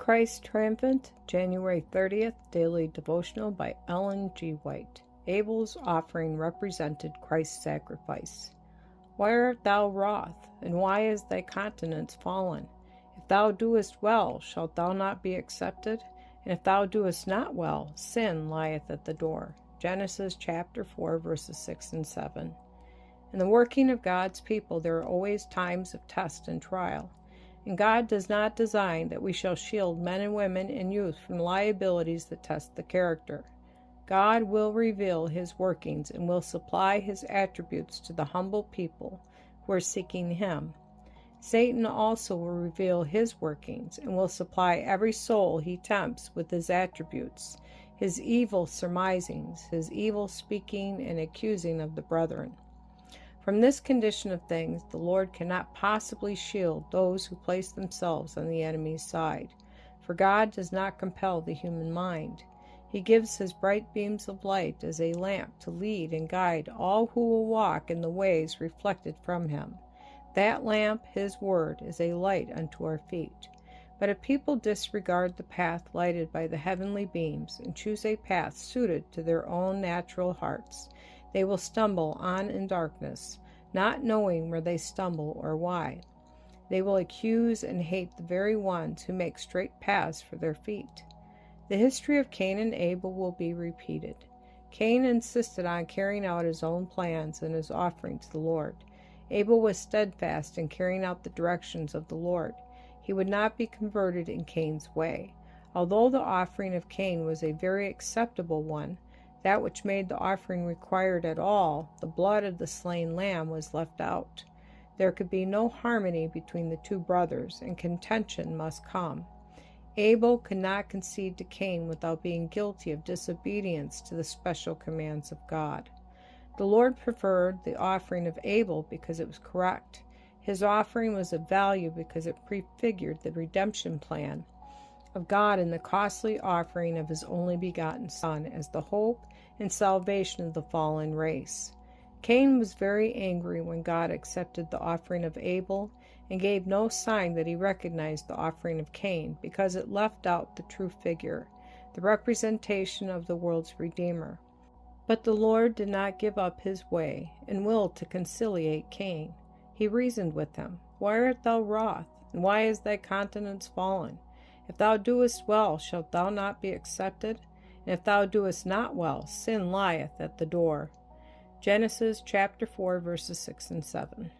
Christ Triumphant, January 30th, Daily Devotional by Ellen G. White. Abel's offering represented Christ's sacrifice. Why art thou wroth, and why is thy countenance fallen? If thou doest well, shalt thou not be accepted? And if thou doest not well, sin lieth at the door. Genesis chapter 4, verses 6 and 7. In the working of God's people, there are always times of test and trial. And God does not design that we shall shield men and women and youth from liabilities that test the character. God will reveal His workings and will supply His attributes to the humble people who are seeking Him. Satan also will reveal his workings and will supply every soul he tempts with his attributes, his evil surmisings, his evil speaking and accusing of the brethren. From this condition of things, the Lord cannot possibly shield those who place themselves on the enemy's side, for God does not compel the human mind. He gives His bright beams of light as a lamp to lead and guide all who will walk in the ways reflected from Him. That lamp, His word, is a light unto our feet. But if people disregard the path lighted by the heavenly beams and choose a path suited to their own natural hearts, they will stumble on in darkness, not knowing where they stumble or why. They will accuse and hate the very ones who make straight paths for their feet. The history of Cain and Abel will be repeated. Cain insisted on carrying out his own plans and his offering to the Lord. Abel was steadfast in carrying out the directions of the Lord. He would not be converted in Cain's way. Although the offering of Cain was a very acceptable one, that which made the offering required at all, the blood of the slain lamb, was left out. There could be no harmony between the two brothers, and contention must come. Abel could not concede to Cain without being guilty of disobedience to the special commands of God. The Lord preferred the offering of Abel because it was correct. His offering was of value because it prefigured the redemption plan of God in the costly offering of His only begotten Son as the hope and salvation of the fallen race. Cain was very angry when God accepted the offering of Abel and gave no sign that He recognized the offering of Cain because it left out the true figure, the representation of the world's Redeemer. But the Lord did not give up His way and willed to conciliate Cain. He reasoned with him, Why art thou wroth, and why is thy countenance fallen? If thou doest well, shalt thou not be accepted? And if thou doest not well, sin lieth at the door. Genesis chapter 4, verses 6 and 7.